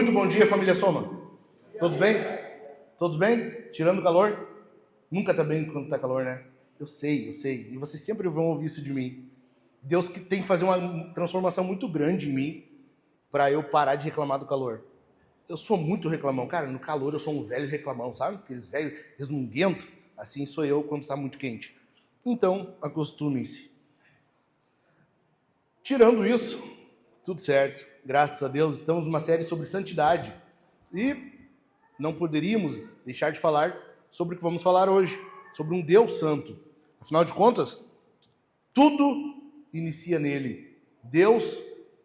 Muito bom dia, família Soma. Todos bem? Todos bem? Tirando o calor? Nunca tá bem quando tá calor, né? Eu sei. E vocês sempre vão ouvir isso de mim. Deus que tem que fazer uma transformação muito grande em mim para eu parar de reclamar do calor. Eu sou muito reclamão. Cara, no calor eu sou um velho reclamão, sabe? Aqueles velhos resmunguentos. Assim sou eu quando tá muito quente. Então, acostumem-se. Tirando isso, tudo certo. Graças a Deus, estamos numa série sobre santidade. E não poderíamos deixar de falar sobre o que vamos falar hoje. Sobre um Deus santo. Afinal de contas, tudo inicia nele. Deus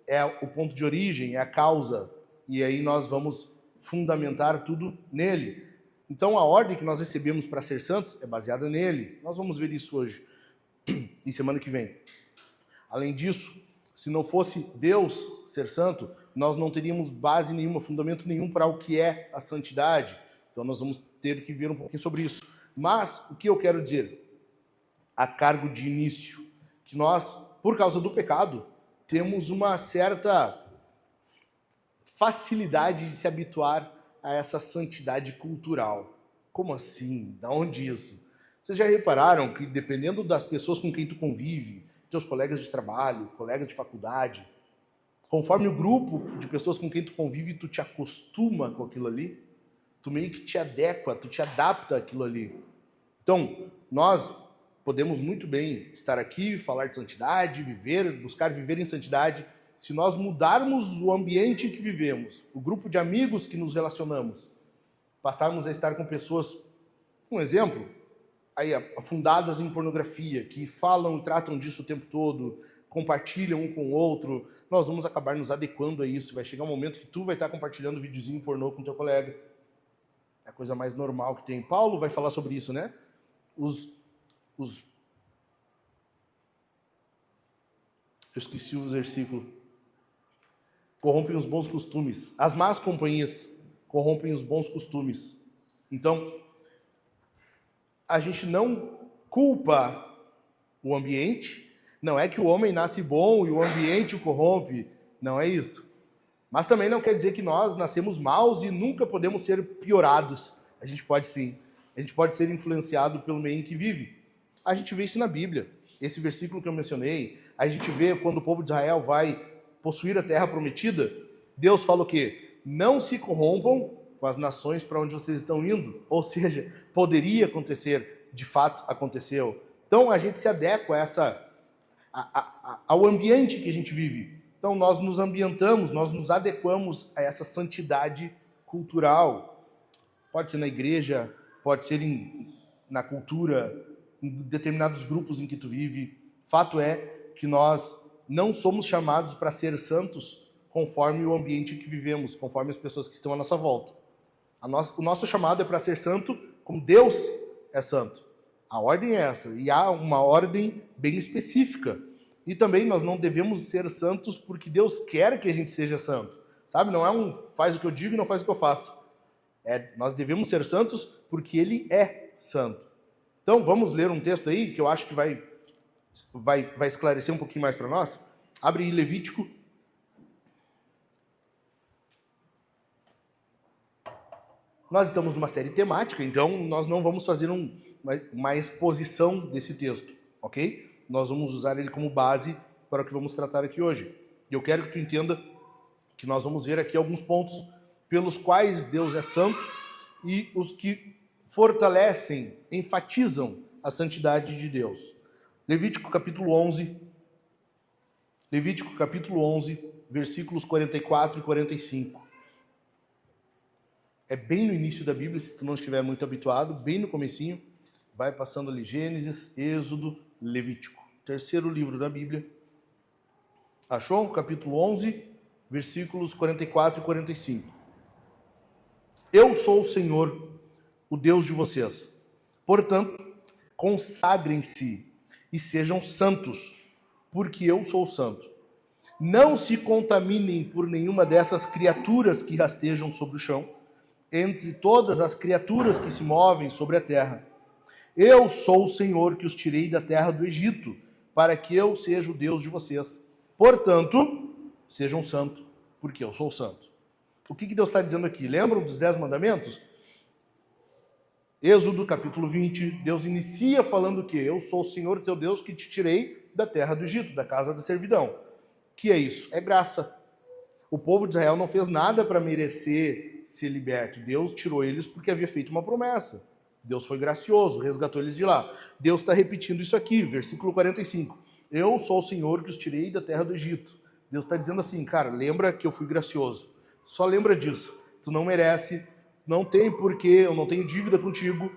é o ponto de origem, é a causa. E aí nós vamos fundamentar tudo nele. Então a ordem que nós recebemos para ser santos é baseada nele. Nós vamos ver isso hoje e semana que vem. Além disso, se não fosse Deus ser santo, nós não teríamos base nenhuma, fundamento nenhum para o que é a santidade. Então nós vamos ter que ver um pouquinho sobre isso. Mas o que eu quero dizer? A cargo de início, que nós, por causa do pecado, temos uma certa facilidade de se habituar a essa santidade cultural. Como assim? Da onde isso? Vocês já repararam que dependendo das pessoas com quem tu convive, teus colegas de trabalho, colegas de faculdade, conforme o grupo de pessoas com quem tu convive, tu te acostuma com aquilo ali, tu meio que te adequa, tu te adapta àquilo ali. Então, nós podemos muito bem estar aqui, falar de santidade, buscar viver em santidade, se nós mudarmos o ambiente em que vivemos, o grupo de amigos que nos relacionamos, passarmos a estar com pessoas, um exemplo, aí afundadas em pornografia, que falam e tratam disso o tempo todo, compartilham um com o outro, nós vamos acabar nos adequando a isso. Vai chegar um momento que tu vai estar compartilhando videozinho pornô com teu colega. É a coisa mais normal que tem. Paulo vai falar sobre isso, né? Eu esqueci o versículo. Corrompem os bons costumes. As más companhias corrompem os bons costumes. Então, a gente não culpa o ambiente. Não é que o homem nasce bom e o ambiente o corrompe. Não é isso. Mas também não quer dizer que nós nascemos maus e nunca podemos ser piorados. A gente pode sim. A gente pode ser influenciado pelo meio em que vive. A gente vê isso na Bíblia. Esse versículo que eu mencionei, a gente vê quando o povo de Israel vai possuir a terra prometida, Deus fala o quê? Não se corrompam com as nações para onde vocês estão indo. Ou seja, poderia acontecer, de fato aconteceu. Então a gente se adequa ao ambiente que a gente vive. Então nós nos ambientamos, nós nos adequamos a essa santidade cultural. Pode ser na igreja, pode ser na cultura, em determinados grupos em que tu vive. Fato é que nós não somos chamados para ser santos conforme o ambiente em que vivemos, conforme as pessoas que estão à nossa volta. O nosso chamado é para ser santo como Deus é santo. A ordem é essa, e há uma ordem bem específica. E também nós não devemos ser santos porque Deus quer que a gente seja santo. Sabe? Não é faz o que eu digo e não faz o que eu faço. Nós devemos ser santos porque Ele é santo. Então vamos ler um texto aí que eu acho que vai esclarecer um pouquinho mais para nós. Abre aí Levítico. Nós estamos numa série temática, então nós não vamos fazer uma exposição desse texto, ok? Nós vamos usar ele como base para o que vamos tratar aqui hoje. E eu quero que tu entenda que nós vamos ver aqui alguns pontos pelos quais Deus é santo e os que fortalecem, enfatizam a santidade de Deus. Levítico capítulo 11, versículos 44 e 45. É bem no início da Bíblia, se tu não estiver muito habituado, bem no comecinho, vai passando ali Gênesis, Êxodo, Levítico. Terceiro livro da Bíblia. Achou? Capítulo 11, versículos 44 e 45. Eu sou o Senhor, o Deus de vocês. Portanto, consagrem-se e sejam santos, porque eu sou santo. Não se contaminem por nenhuma dessas criaturas que rastejam sobre o chão, entre todas as criaturas que se movem sobre a terra. Eu sou o Senhor que os tirei da terra do Egito, para que eu seja o Deus de vocês. Portanto, sejam santos, porque eu sou santo. O que Deus está dizendo aqui? Lembram dos 10 mandamentos? Êxodo, capítulo 20, Deus inicia falando que eu sou o Senhor teu Deus que te tirei da terra do Egito, da casa da servidão. Que é isso? É graça. O povo de Israel não fez nada para merecer ser liberto. Deus tirou eles porque havia feito uma promessa. Deus foi gracioso, resgatou eles de lá. Deus está repetindo isso aqui, versículo 45. Eu sou o Senhor que os tirei da terra do Egito. Deus está dizendo assim, cara, lembra que eu fui gracioso. Só lembra disso. Tu não merece, não tem porquê, eu não tenho dívida contigo,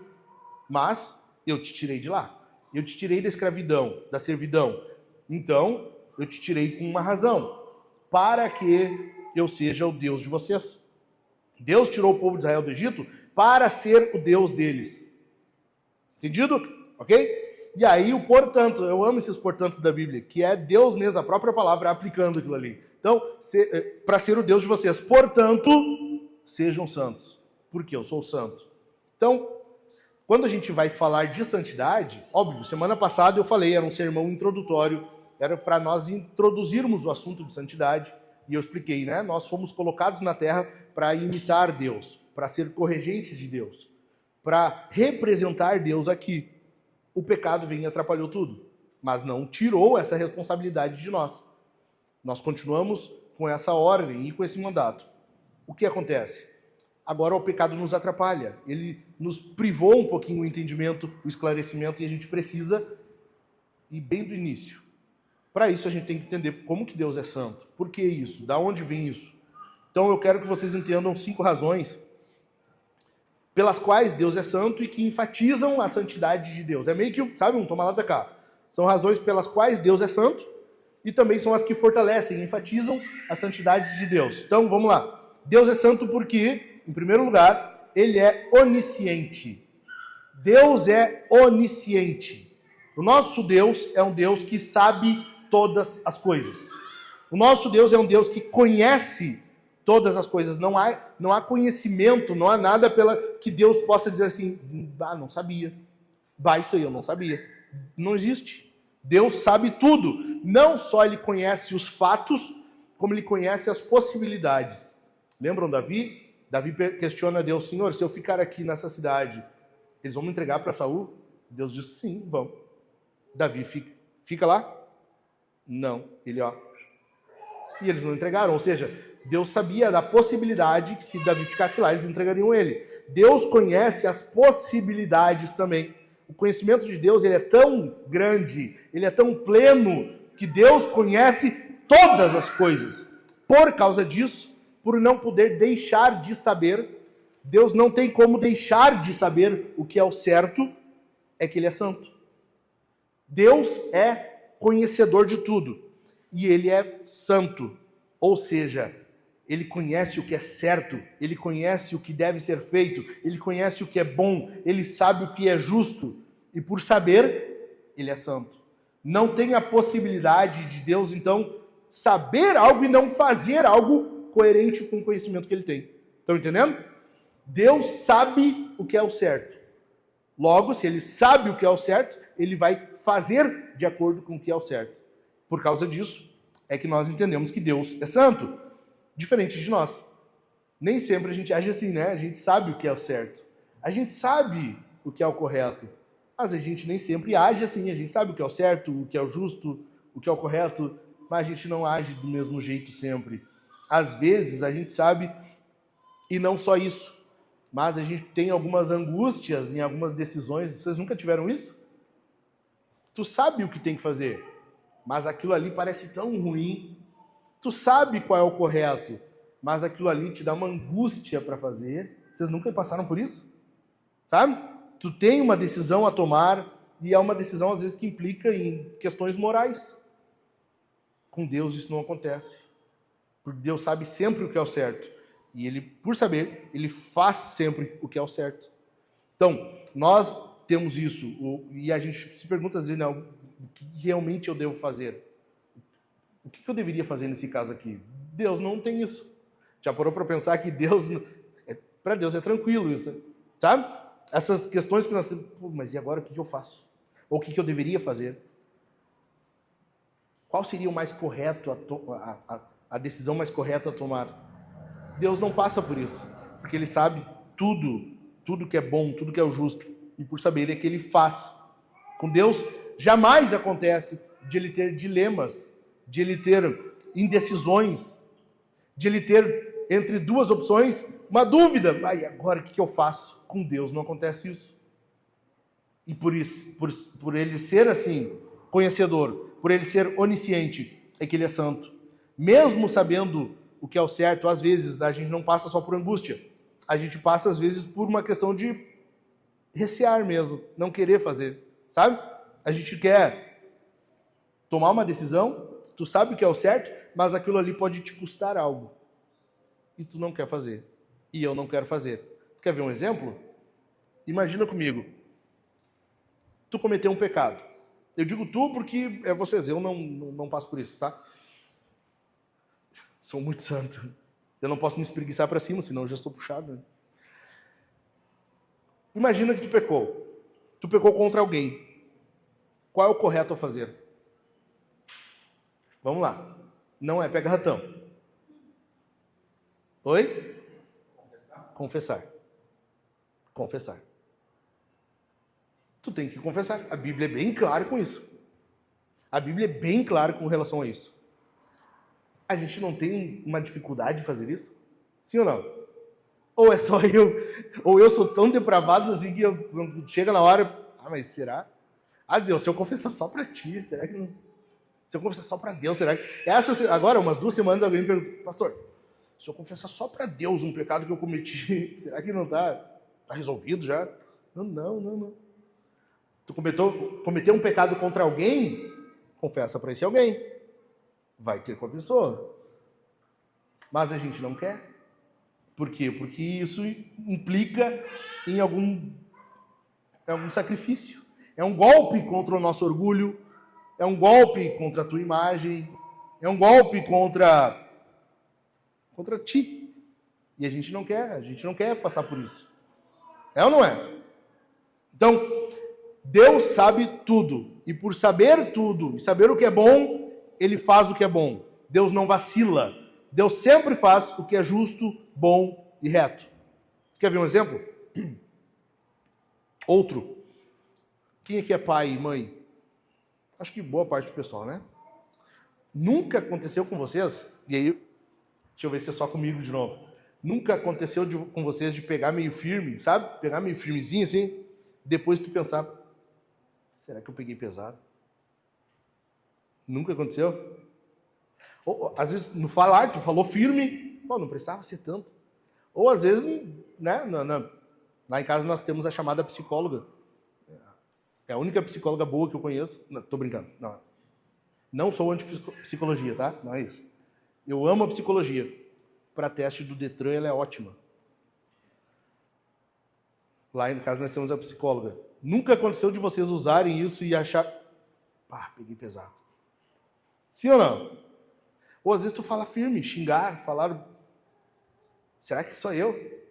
mas eu te tirei de lá. Eu te tirei da escravidão, da servidão. Então, eu te tirei com uma razão, para que eu seja o Deus de vocês. Deus tirou o povo de Israel do Egito para ser o Deus deles. Entendido? Ok? E aí o portanto, eu amo esses portantos da Bíblia, que é Deus mesmo, a própria palavra, aplicando aquilo ali. Então, para ser o Deus de vocês, portanto, sejam santos, porque eu sou santo. Então, quando a gente vai falar de santidade, óbvio, semana passada eu falei, era um sermão introdutório, era para nós introduzirmos o assunto de santidade, e eu expliquei, né? Nós fomos colocados na terra para imitar Deus, para ser corregentes de Deus, para representar Deus aqui. O pecado veio e atrapalhou tudo, mas não tirou essa responsabilidade de nós. Nós continuamos com essa ordem e com esse mandato. O que acontece? Agora o pecado nos atrapalha, ele nos privou um pouquinho o entendimento, o esclarecimento, e a gente precisa ir bem do início. Para isso a gente tem que entender como que Deus é santo. Por que isso? Da onde vem isso? Então eu quero que vocês entendam 5 razões pelas quais Deus é santo e que enfatizam a santidade de Deus. É meio que, sabe, um toma lá da cá. São razões pelas quais Deus é santo e também são as que fortalecem, enfatizam a santidade de Deus. Então vamos lá. Deus é santo porque, em primeiro lugar, ele é onisciente. Deus é onisciente. O nosso Deus é um Deus que sabe todas as coisas. O nosso Deus é um Deus que conhece todas as coisas. Não há conhecimento, não há nada pela que Deus possa dizer assim, não sabia. Isso aí eu não sabia. Não existe. Deus sabe tudo. Não só ele conhece os fatos, como ele conhece as possibilidades. Lembram Davi? Davi questiona a Deus, Senhor, se eu ficar aqui nessa cidade, eles vão me entregar para Saul? Deus diz, sim, vão. Davi fica lá? Não. Ele, e eles não entregaram. Ou seja, Deus sabia da possibilidade que se Davi ficasse lá, eles entregariam ele. Deus conhece as possibilidades também. O conhecimento de Deus, ele é tão grande, ele é tão pleno, que Deus conhece todas as coisas. Por causa disso, por não poder deixar de saber, Deus não tem como deixar de saber o que é o certo, é que ele é santo. Deus é conhecedor de tudo e ele é santo, ou seja, ele conhece o que é certo, ele conhece o que deve ser feito, ele conhece o que é bom, ele sabe o que é justo e por saber, ele é santo. Não tem a possibilidade de Deus, então, saber algo e não fazer algo coerente com o conhecimento que ele tem. Estão entendendo? Deus sabe o que é o certo. Logo, se ele sabe o que é o certo, ele vai fazer de acordo com o que é o certo. Por causa disso, é que nós entendemos que Deus é santo, diferente de nós. Nem sempre a gente age assim, né? A gente sabe o que é o certo. A gente sabe o que é o correto. Mas a gente nem sempre age assim. A gente sabe o que é o certo, o que é o justo, o que é o correto, mas a gente não age do mesmo jeito sempre. Às vezes a gente sabe, e não só isso, mas a gente tem algumas angústias em algumas decisões. Vocês nunca tiveram isso? Tu sabe o que tem que fazer, mas aquilo ali parece tão ruim. Tu sabe qual é o correto, mas aquilo ali te dá uma angústia para fazer. Vocês nunca passaram por isso? Sabe? Tu tem uma decisão a tomar e é uma decisão às vezes que implica em questões morais. Com Deus isso não acontece. Porque Deus sabe sempre o que é o certo. E ele, por saber, ele faz sempre o que é o certo. Então, nós temos isso. E a gente se pergunta às vezes, o que realmente eu devo fazer? O que eu deveria fazer nesse caso aqui? Deus não tem isso. Já parou para pensar que Deus... Para Deus é tranquilo isso, sabe? Essas questões que nós temos... Mas e agora o que eu faço? Ou o que eu deveria fazer? Qual seria o mais correto, a decisão mais correta a tomar? Deus não passa por isso, porque Ele sabe tudo que é bom, tudo que é o justo, e por saber é que Ele faz. Com Deus jamais acontece de Ele ter dilemas, de Ele ter indecisões, de Ele ter entre duas opções uma dúvida. E agora o que eu faço? Com Deus não acontece isso. E por isso, por Ele ser assim, conhecedor, por Ele ser onisciente, é que Ele é santo. Mesmo sabendo o que é o certo, às vezes a gente não passa só por angústia. A gente passa, às vezes, por uma questão de recear mesmo, não querer fazer, sabe? A gente quer tomar uma decisão, tu sabe o que é o certo, mas aquilo ali pode te custar algo. E tu não quer fazer. E eu não quero fazer. Tu quer ver um exemplo? Imagina comigo. Tu cometeu um pecado. Eu digo tu porque é vocês, eu não passo por isso, tá? Sou muito santo. Eu não posso me espreguiçar para cima, senão eu já sou puxado. Né? Imagina que tu pecou. Tu pecou contra alguém. Qual é o correto a fazer? Vamos lá. Não é pega ratão. Oi? Confessar. Confessar. Tu tem que confessar. A Bíblia é bem clara com isso. A Bíblia é bem clara com relação a isso. A gente não tem uma dificuldade de fazer isso? Sim ou não? Ou é só eu? Ou eu sou tão depravado assim que chega na hora... mas será? Deus, se eu confessar só pra ti, será que não... Se eu confessar só pra Deus, será que... Agora, umas 2 semanas, alguém me perguntou, pastor, se eu confessar só pra Deus um pecado que eu cometi, será que não tá resolvido já? Não. Tu cometeu um pecado contra alguém, confessa pra esse alguém. Vai ter com a pessoa. Mas a gente não quer. Por quê? Porque isso implica em algum sacrifício. É um golpe contra o nosso orgulho, é um golpe contra a tua imagem, é um golpe contra ti. E a gente não quer passar por isso. É ou não é? Então, Deus sabe tudo. E por saber tudo, e saber o que é bom, Ele faz o que é bom. Deus não vacila. Deus sempre faz o que é justo, bom e reto. Quer ver um exemplo? Outro. Quem aqui é pai e mãe? Acho que boa parte do pessoal, né? Nunca aconteceu com vocês, e aí, deixa eu ver se é só comigo de novo. Nunca aconteceu com vocês de pegar meio firme, sabe? Pegar meio firmezinho assim, depois tu pensar, será que eu peguei pesado? Nunca aconteceu? Ou, às vezes, no falar, tu falou firme, não precisava ser tanto. Ou, às vezes, né, lá em casa nós temos a chamada psicóloga. É a única psicóloga boa que eu conheço. Não, tô brincando. Não sou anti-psicologia, tá? Não é isso. Eu amo a psicologia. Para teste do Detran, ela é ótima. Lá em casa nós temos a psicóloga. Nunca aconteceu de vocês usarem isso e achar... peguei pesado. Sim ou não? Ou às vezes tu fala firme, xingar, falar... Será que sou eu?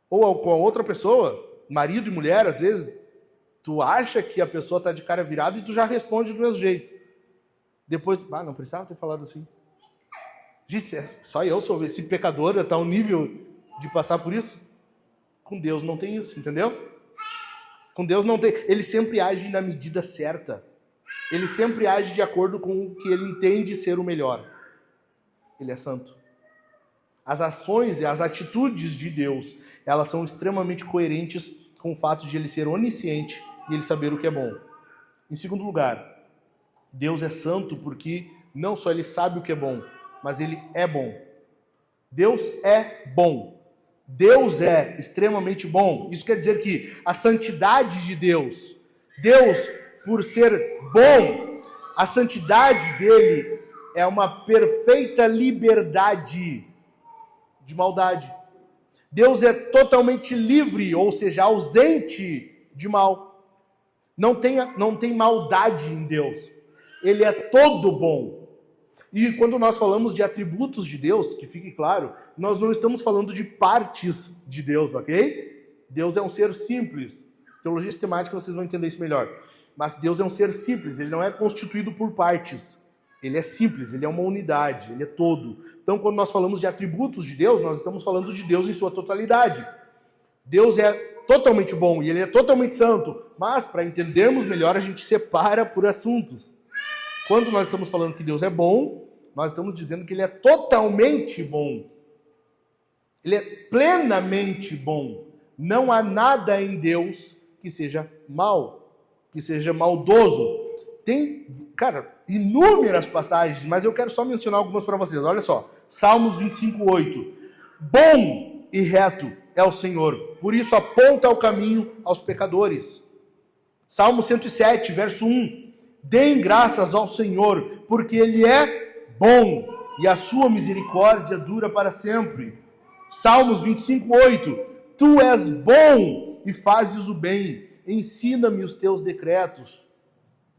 Ou com a outra pessoa, marido e mulher, às vezes, tu acha que a pessoa está de cara virada e tu já responde do mesmo jeito. Depois, não precisava ter falado assim. Gente, só eu sou esse pecador, está ao nível de passar por isso? Com Deus não tem isso, entendeu? Com Deus não tem. Ele sempre age na medida certa. Ele sempre age de acordo com o que ele entende ser o melhor. Ele é santo. As ações e as atitudes de Deus, elas são extremamente coerentes com o fato de ele ser onisciente e ele saber o que é bom. Em segundo lugar, Deus é santo porque não só ele sabe o que é bom, mas ele é bom. Deus é bom. Deus é extremamente bom. Isso quer dizer que a santidade de Deus, por ser bom, a santidade dele é uma perfeita liberdade de maldade. Deus é totalmente livre, ou seja, ausente de mal. Não tem maldade em Deus. Ele é todo bom. E quando nós falamos de atributos de Deus, que fique claro, nós não estamos falando de partes de Deus, ok? Deus é um ser simples. Teologia sistemática vocês vão entender isso melhor. Mas Deus é um ser simples, ele não é constituído por partes. Ele é simples, ele é uma unidade, ele é todo. Então, quando nós falamos de atributos de Deus, nós estamos falando de Deus em sua totalidade. Deus é totalmente bom e ele é totalmente santo, mas para entendermos melhor, a gente separa por assuntos. Quando nós estamos falando que Deus é bom, nós estamos dizendo que ele é totalmente bom. Ele é plenamente bom. Não há nada em Deus que seja mal, que seja maldoso. Tem, cara, inúmeras passagens, mas eu quero só mencionar algumas para vocês. Olha só, Salmos 25:8. Bom e reto é o Senhor, por isso aponta o caminho aos pecadores. Salmo 107, verso 1. Deem graças ao Senhor, porque Ele é bom e a sua misericórdia dura para sempre. Salmos 25:8. Tu és bom e fazes o bem, ensina-me os teus decretos.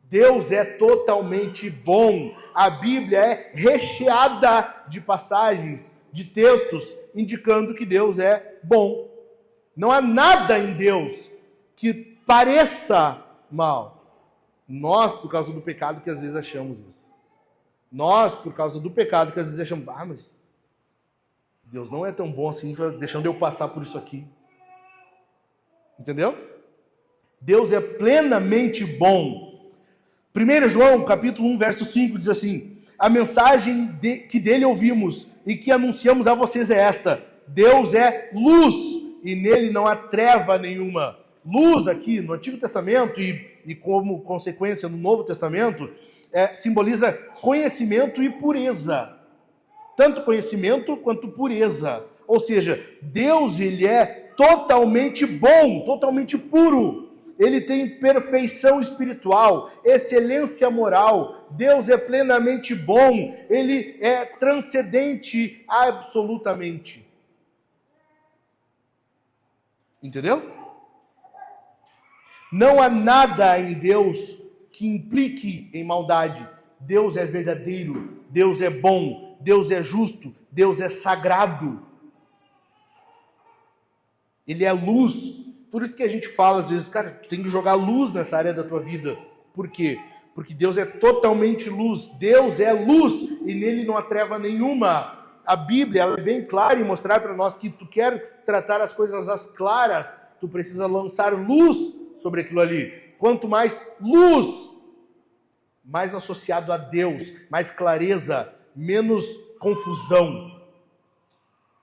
Deus é totalmente bom. A Bíblia é recheada de passagens, de textos, indicando que Deus é bom. Não há nada em Deus que pareça mal. Nós, por causa do pecado, que às vezes achamos isso. Nós, por causa do pecado, que às vezes achamos, mas Deus não é tão bom assim, deixando eu passar por isso aqui. Entendeu? Deus é plenamente bom. 1 João, capítulo 1, verso 5, diz assim: a mensagem que dele ouvimos e que anunciamos a vocês é esta: Deus é luz e nele não há treva nenhuma. Luz aqui no Antigo Testamento e como consequência no Novo Testamento, simboliza conhecimento e pureza. Tanto conhecimento quanto pureza. Ou seja, Deus, ele é totalmente bom, totalmente puro. Ele tem perfeição espiritual, excelência moral. Deus é plenamente bom. Ele é transcendente absolutamente. Entendeu? Não há nada em Deus que implique em maldade. Deus é verdadeiro, Deus é bom, Deus é justo, Deus é sagrado. Ele é luz. Por isso que a gente fala às vezes, cara, tu tem que jogar luz nessa área da tua vida. Por quê? Porque Deus é totalmente luz. Deus é luz e nele não há treva nenhuma. A Bíblia ela é bem clara em mostrar para nós que tu quer tratar as coisas às claras, tu precisa lançar luz sobre aquilo ali. Quanto mais luz, mais associado a Deus, mais clareza, menos confusão.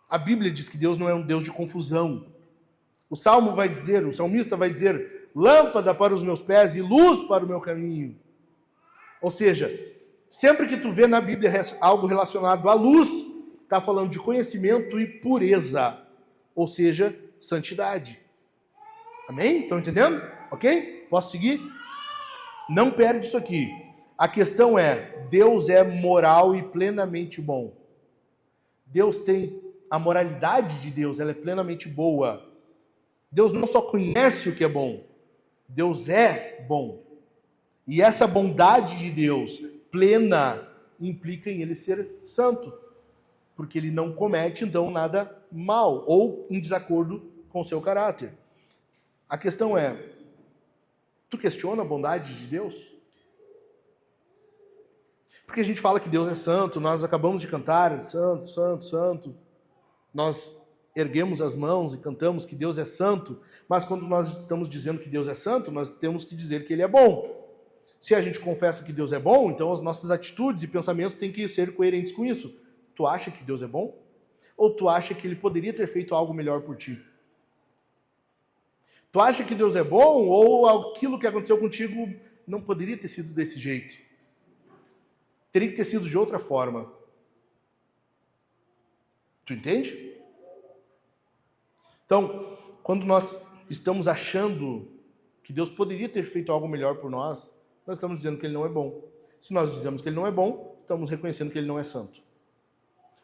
A Bíblia diz que Deus não é um Deus de confusão. O salmista vai dizer, lâmpada para os meus pés e luz para o meu caminho. Ou seja, sempre que tu vê na Bíblia algo relacionado à luz, está falando de conhecimento e pureza. Ou seja, santidade. Amém? Estão entendendo? Ok? Posso seguir? Não perde isso aqui. A questão é, Deus é moral e plenamente bom. Deus tem a moralidade de Deus, ela é plenamente boa. Deus não só conhece o que é bom, Deus é bom. E essa bondade de Deus plena implica em ele ser santo, porque ele não comete então nada mal ou em desacordo com o seu caráter. A questão é, tu questiona a bondade de Deus? Porque a gente fala que Deus é santo, nós acabamos de cantar, santo, santo, santo. Nós erguemos as mãos e cantamos que Deus é santo, mas quando nós estamos dizendo que Deus é santo, nós temos que dizer que Ele é bom. Se a gente confessa que Deus é bom, então as nossas atitudes e pensamentos têm que ser coerentes com isso. Tu acha que Deus é bom? Ou tu acha que Ele poderia ter feito algo melhor por ti? Tu acha que Deus é bom ou aquilo que aconteceu contigo não poderia ter sido desse jeito? Teria que ter sido de outra forma. Tu entende? Então, quando nós estamos achando que Deus poderia ter feito algo melhor por nós, nós estamos dizendo que Ele não é bom. Se nós dizemos que Ele não é bom, estamos reconhecendo que Ele não é santo.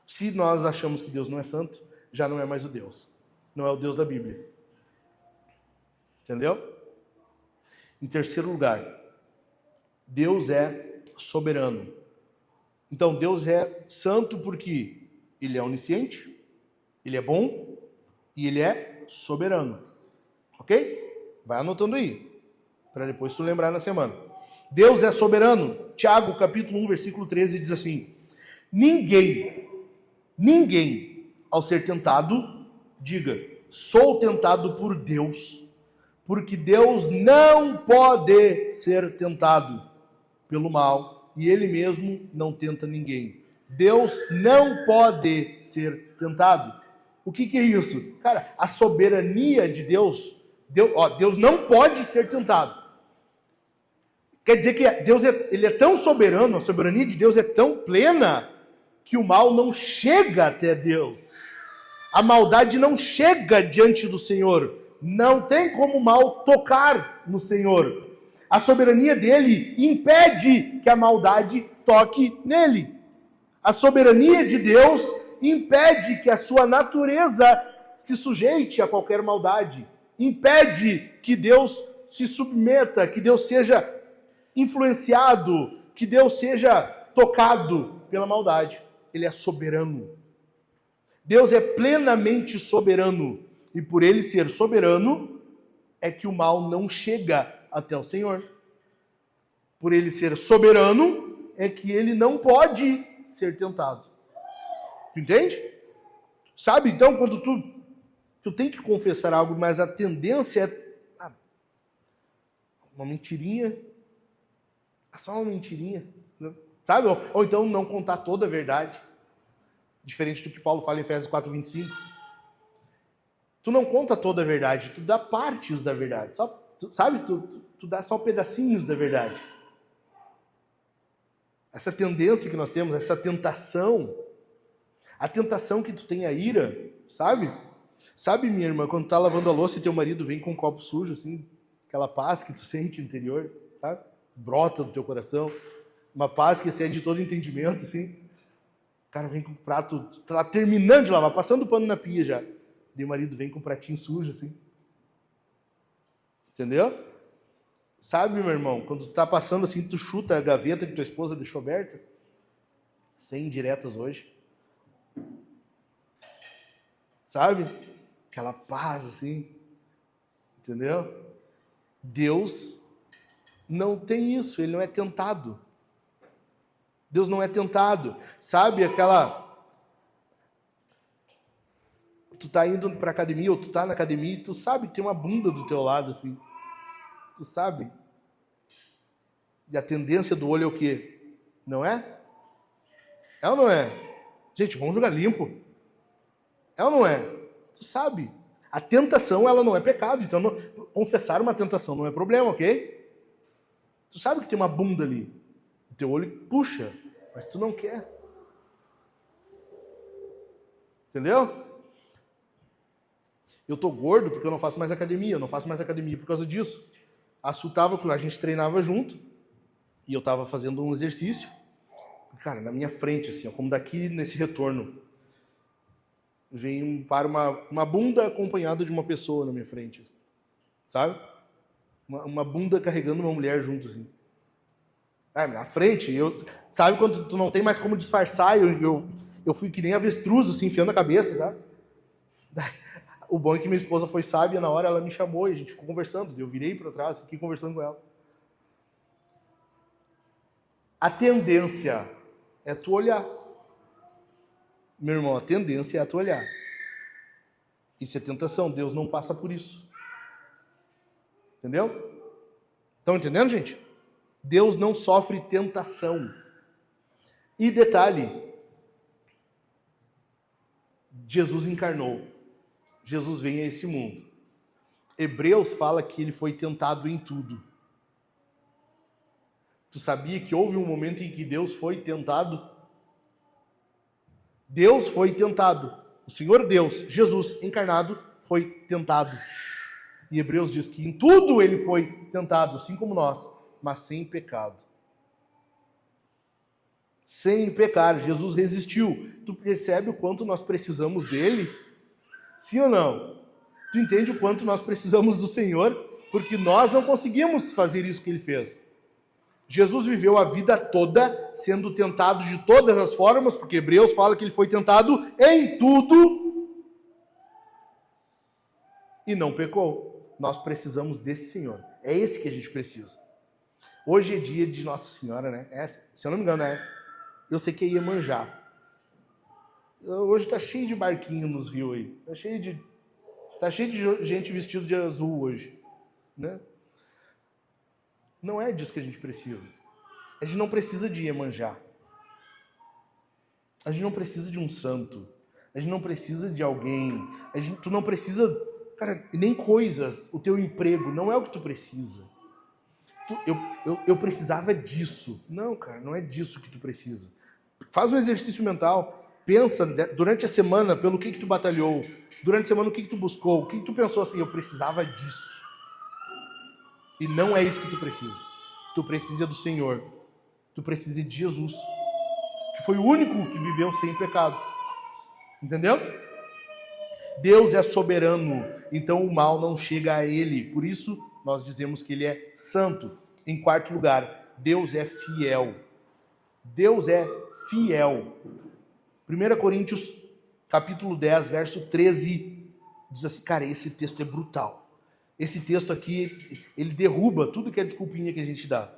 Se nós achamos que Deus não é santo, já não é mais o Deus. Não é o Deus da Bíblia. Entendeu? Em terceiro lugar, Deus é soberano. Então, Deus é santo porque Ele é onisciente, Ele é bom e Ele é soberano. Ok? Vai anotando aí, para depois tu lembrar na semana. Deus é soberano. Tiago, capítulo 1, versículo 13, diz assim: ninguém, ao ser tentado, diga, sou tentado por Deus, porque Deus não pode ser tentado pelo mal, e Ele mesmo não tenta ninguém. Deus não pode ser tentado. O que é isso? Cara, a soberania de Deus, Deus não pode ser tentado. Quer dizer que Deus ele é tão soberano, a soberania de Deus é tão plena, que o mal não chega até Deus. A maldade não chega diante do Senhor. Não tem como o mal tocar no Senhor. A soberania dele impede que a maldade toque nele. A soberania de Deus impede que a sua natureza se sujeite a qualquer maldade. Impede que Deus se submeta, que Deus seja influenciado, que Deus seja tocado pela maldade. Ele é soberano. Deus é plenamente soberano. E por ele ser soberano, é que o mal não chega até o Senhor. Por ele ser soberano, é que ele não pode ser tentado. Tu entende? Sabe? Então, quando tu tem que confessar algo, mas a tendência é uma mentirinha, só uma mentirinha, né? Sabe? Ou então não contar toda a verdade. Diferente do que Paulo fala em Efésios 4:25. Tu não conta toda a verdade, tu dá partes da verdade. Tu dá só pedacinhos da verdade. Essa tendência que nós temos, essa tentação, a tentação que tu tem a ira, sabe? Sabe, minha irmã, quando tu tá lavando a louça e teu marido vem com um copo sujo, assim, aquela paz que tu sente no interior, sabe? Brota do teu coração, uma paz que excede todo entendimento, assim. O cara vem com um prato, tu tá terminando de lavar, passando o pano na pia já. E o marido vem com um pratinho sujo, assim. Entendeu? Sabe, meu irmão, quando tu tá passando assim, tu chuta a gaveta que tua esposa deixou aberta? Sem indiretas hoje. Sabe? Aquela paz, assim. Entendeu? Deus não tem isso, ele não é tentado. Deus não é tentado. Sabe aquela... Tu tá indo pra academia, ou tu tá na academia, e tu sabe que tem uma bunda do teu lado, assim. Tu sabe? E a tendência do olho é o quê? Não é? É ou não é? Gente, vamos jogar limpo. É ou não é? Tu sabe? A tentação, ela não é pecado. Então, confessar uma tentação não é problema, ok? Tu sabe que tem uma bunda ali. O teu olho puxa, mas tu não quer. Entendeu? Eu tô gordo porque eu não faço mais academia. Eu não faço mais academia por causa disso. A gente treinava junto. E eu tava fazendo um exercício. Cara, na minha frente, assim, ó, como daqui nesse retorno. Para uma bunda acompanhada de uma pessoa na minha frente. Assim, sabe? Uma bunda carregando uma mulher junto, assim. Na frente, sabe quando tu não tem mais como disfarçar? Eu fui que nem avestruz, assim, enfiando a cabeça, sabe? O bom é que minha esposa foi sábia, na hora ela me chamou e a gente ficou conversando. Eu virei para trás, fiquei conversando com ela. A tendência é tu olhar. Meu irmão, a tendência é tu olhar. Isso é tentação, Deus não passa por isso. Entendeu? Estão entendendo, gente? Deus não sofre tentação. E detalhe, Jesus encarnou. Jesus vem a esse mundo. Hebreus fala que ele foi tentado em tudo. Tu sabia que houve um momento em que Deus foi tentado? Deus foi tentado. O Senhor Deus, Jesus encarnado, foi tentado. E Hebreus diz que em tudo ele foi tentado, assim como nós, mas sem pecado. Sem pecar. Jesus resistiu. Tu percebe o quanto nós precisamos dele? Sim ou não? Tu entende o quanto nós precisamos do Senhor? Porque nós não conseguimos fazer isso que ele fez. Jesus viveu a vida toda sendo tentado de todas as formas, porque Hebreus fala que ele foi tentado em tudo e não pecou. Nós precisamos desse Senhor. É esse que a gente precisa. Hoje é dia de Nossa Senhora, né? Se eu não me engano, eu sei que é Iemanjá. Hoje tá cheio de barquinho nos rios aí. Tá cheio de gente vestida de azul hoje, né? Não é disso que a gente precisa. A gente não precisa de Iemanjá. A gente não precisa de um santo. A gente não precisa de alguém. Tu não precisa, cara, nem coisas. O teu emprego não é o que tu precisa. Eu precisava disso. Não, cara, não é disso que tu precisa. Faz um exercício mental. Pensa durante a semana pelo que tu batalhou. Durante a semana o que tu buscou. O que tu pensou assim, eu precisava disso. E não é isso que tu precisa. Tu precisa do Senhor. Tu precisa de Jesus. Que foi o único que viveu sem pecado. Entendeu? Deus é soberano, então o mal não chega a ele. Por isso, nós dizemos que ele é santo. Em quarto lugar, Deus é fiel. Deus é fiel. 1 Coríntios, capítulo 10, verso 13, diz assim, cara, esse texto é brutal. Esse texto aqui, ele derruba tudo que é desculpinha que a gente dá.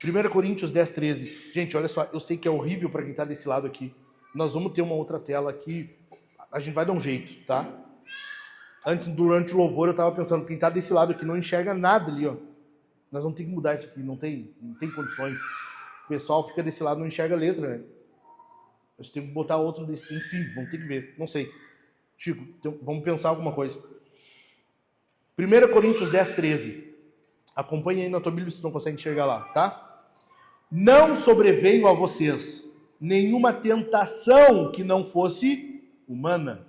1 Coríntios 10, 13. Gente, olha só, eu sei que é horrível para quem está desse lado aqui. Nós vamos ter uma outra tela aqui. A gente vai dar um jeito, tá? Antes, durante o louvor, eu estava pensando, quem está desse lado aqui não enxerga nada ali, ó. Nós vamos ter que mudar isso aqui, não tem condições. O pessoal fica desse lado, não enxerga a letra, né? Nós temos que botar outro desse. Enfim, vamos ter que ver, não sei. Chico, então, vamos pensar alguma coisa. 1 Coríntios 10, 13. Acompanhe aí na tua Bíblia se não consegue enxergar lá, tá? Não sobreveio a vocês nenhuma tentação que não fosse humana.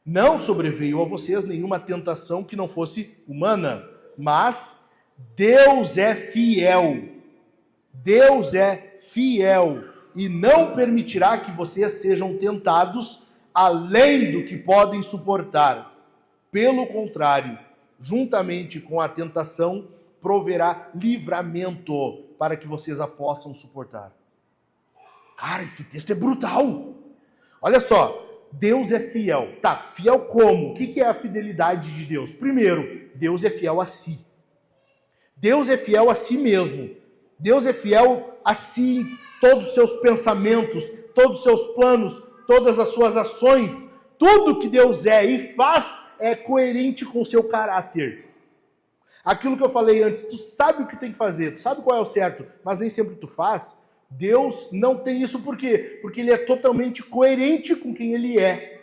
Não sobreveio a vocês nenhuma tentação que não fosse humana, mas Deus é fiel. Deus é fiel e não permitirá que vocês sejam tentados além do que podem suportar. Pelo contrário, juntamente com a tentação, proverá livramento para que vocês a possam suportar. Cara, esse texto é brutal. Olha só, Deus é fiel. Tá, fiel como? O que é a fidelidade de Deus? Primeiro, Deus é fiel a si. Deus é fiel a si mesmo. Deus é fiel a si, todos os seus pensamentos, todos os seus planos, todas as suas ações. Tudo que Deus é e faz é coerente com o seu caráter. Aquilo que eu falei antes, tu sabe o que tem que fazer, tu sabe qual é o certo, mas nem sempre tu faz. Deus não tem isso por quê? Porque ele é totalmente coerente com quem ele é.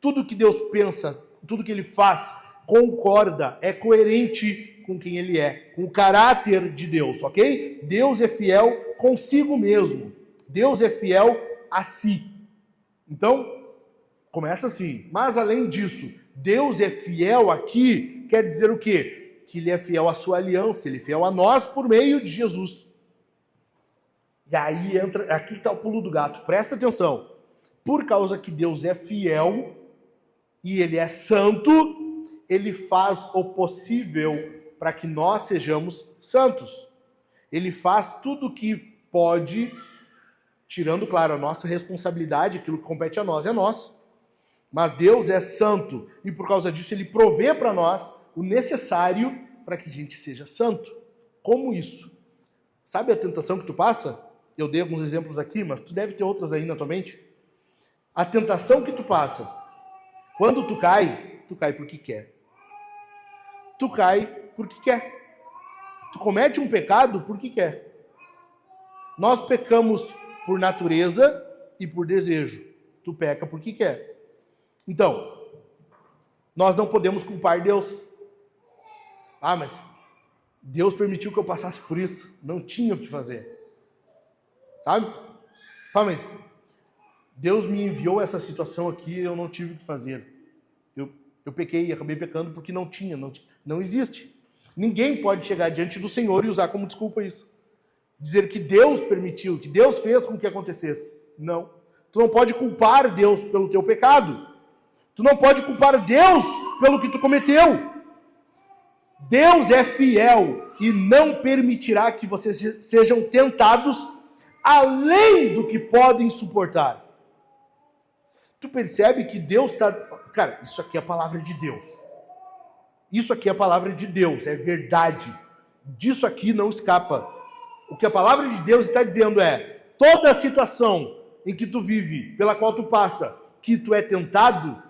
Tudo que Deus pensa, tudo que ele faz, concorda, é coerente com quem ele é, com o caráter de Deus, ok? Deus é fiel consigo mesmo. Deus é fiel a si. Então, começa assim. Mas além disso, Deus é fiel aqui, quer dizer o quê? Que ele é fiel à sua aliança, ele é fiel a nós por meio de Jesus. E aí entra, aqui está o pulo do gato, presta atenção. Por causa que Deus é fiel e ele é santo, ele faz o possível para que nós sejamos santos. Ele faz tudo o que pode, tirando, claro, a nossa responsabilidade, aquilo que compete a nós é nosso. Mas Deus é santo e por causa disso ele provê para nós o necessário para que a gente seja santo. Como isso? Sabe a tentação que tu passa? Eu dei alguns exemplos aqui, mas tu deve ter outras aí na tua mente. A tentação que tu passa, quando tu cai porque quer. Tu cai porque quer. Tu comete um pecado porque quer. Nós pecamos por natureza e por desejo. Tu peca porque quer. Então, nós não podemos culpar Deus. Ah, mas Deus permitiu que eu passasse por isso. Não tinha o que fazer. Sabe? Ah, mas Deus me enviou essa situação aqui e eu não tive o que fazer. Eu pequei e acabei pecando porque não existe. Ninguém pode chegar diante do Senhor e usar como desculpa isso. Dizer que Deus permitiu, que Deus fez com que acontecesse. Não. Tu não pode culpar Deus pelo teu pecado. Tu não pode culpar Deus pelo que tu cometeu. Deus é fiel e não permitirá que vocês sejam tentados além do que podem suportar. Tu percebe que Deus está... Cara, isso aqui é a palavra de Deus. Isso aqui é a palavra de Deus, é verdade. disso aqui não escapa. O que a palavra de Deus está dizendo é, toda a situação em que tu vive, pela qual tu passa, que tu é tentado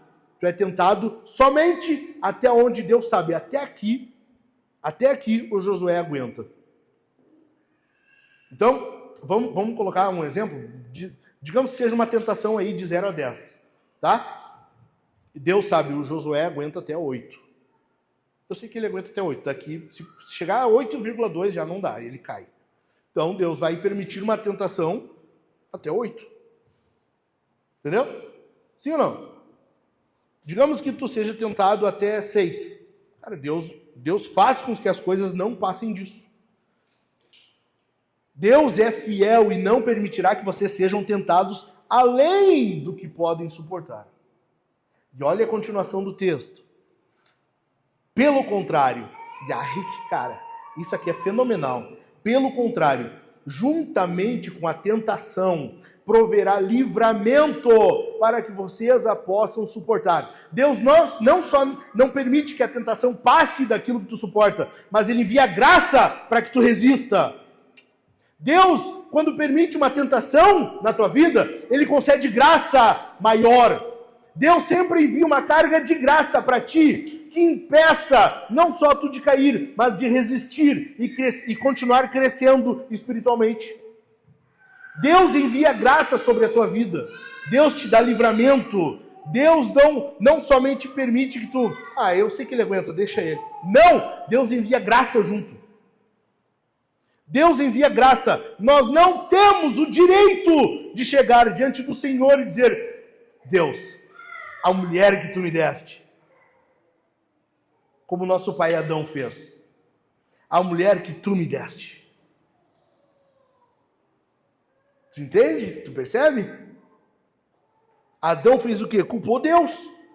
somente até onde Deus sabe. Até aqui o Josué aguenta. Então, vamos colocar um exemplo. Digamos que seja uma tentação aí de 0 a 10. Tá? Deus sabe, o Josué aguenta até 8. Eu sei que ele aguenta até 8. Daqui, se chegar a 8,2 já não dá, ele cai. Então, Deus vai permitir uma tentação até 8. Entendeu? Sim ou não? Digamos que tu seja tentado até 6. Cara, Deus faz com que as coisas não passem disso. Deus é fiel e não permitirá que vocês sejam tentados além do que podem suportar. E olha a continuação do texto. Pelo contrário, cara, isso aqui é fenomenal. Pelo contrário, juntamente com a tentação, proverá livramento para que vocês a possam suportar. Deus não só não permite que a tentação passe daquilo que tu suporta, mas Ele envia graça para que tu resista. Deus, quando permite uma tentação na tua vida, Ele concede graça maior. Deus sempre envia uma carga de graça para ti, que impeça não só tu de cair, mas de resistir e continuar crescendo espiritualmente. Deus envia graça sobre a tua vida. Deus te dá livramento. Deus não somente permite que tu... eu sei que ele aguenta, deixa ele. Não! Deus envia graça junto. Deus envia graça. Nós não temos o direito de chegar diante do Senhor e dizer: Deus, a mulher que tu me deste, como nosso pai Adão fez. A mulher que tu me deste. Tu entende? Tu percebe? Adão fez o quê? Culpou Deus.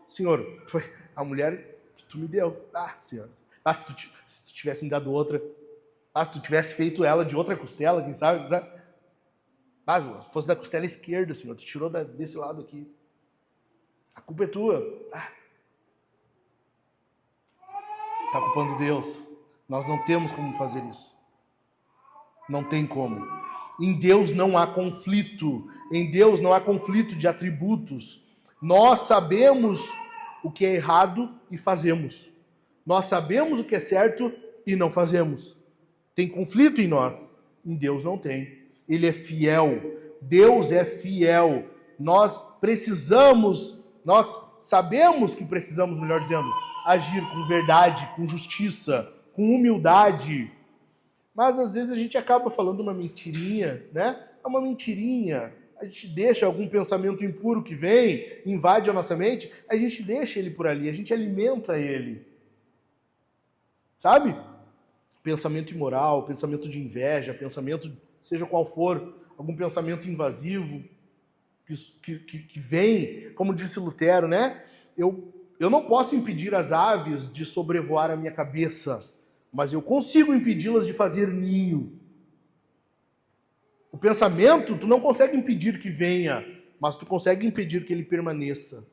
Senhor, foi a mulher que tu me deu. Senhor, se tu tivesse me dado outra, se tu tivesse feito ela de outra costela, quem sabe? Se fosse da costela esquerda, Senhor, tu tirou desse lado aqui. A culpa é tua. Está culpando Deus. Nós não temos como fazer isso. Não tem como. Em Deus não há conflito. Em Deus não há conflito de atributos. Nós sabemos o que é errado e fazemos. Nós sabemos o que é certo e não fazemos. Tem conflito em nós. Em Deus não tem. Ele é fiel. Deus é fiel. Nós sabemos que precisamos, melhor dizendo, agir com verdade, com justiça, com humildade. Mas às vezes a gente acaba falando uma mentirinha, né? É uma mentirinha. A gente deixa algum pensamento impuro que vem, invade a nossa mente, a gente deixa ele por ali, a gente alimenta ele. Sabe? Pensamento imoral, pensamento de inveja, pensamento, seja qual for, algum pensamento invasivo que vem, como disse Lutero, né? Eu não posso impedir as aves de sobrevoar a minha cabeça, mas eu consigo impedi-las de fazer ninho. O pensamento, tu não consegue impedir que venha, mas tu consegue impedir que ele permaneça.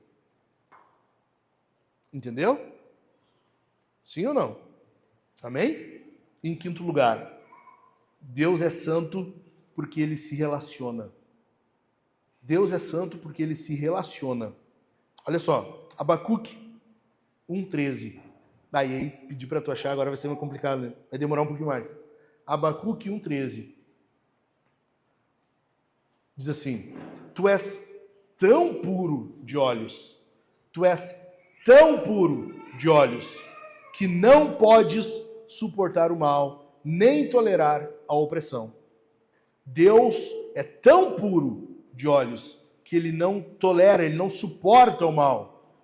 Entendeu? Sim ou não? Amém? Em quinto lugar, Deus é santo porque ele se relaciona. Deus é santo porque ele se relaciona. Olha só, Abacuque 1,13. Aí, pedir para tu achar, agora vai ser meio complicado, né? Vai demorar um pouquinho mais. Abacuque 1,13. Diz assim: Tu és tão puro de olhos, tu és tão puro de olhos, que não podes suportar o mal, nem tolerar a opressão. Deus é tão puro de olhos, que ele não tolera, ele não suporta o mal.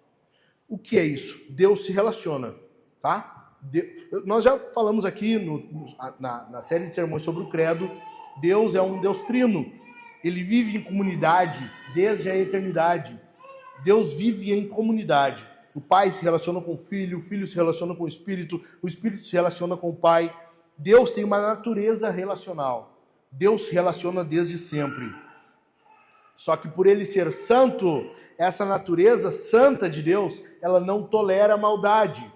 O que é isso? Deus se relaciona, tá? Nós já falamos aqui na série de sermões sobre o credo. Deus é um Deus trino. Ele vive em comunidade desde a eternidade. Deus vive em comunidade. O Pai se relaciona com o Filho se relaciona com o Espírito se relaciona com o Pai. Deus tem uma natureza relacional. Deus se relaciona desde sempre. Só que por ele ser santo, essa natureza santa de Deus, ela não tolera a maldade.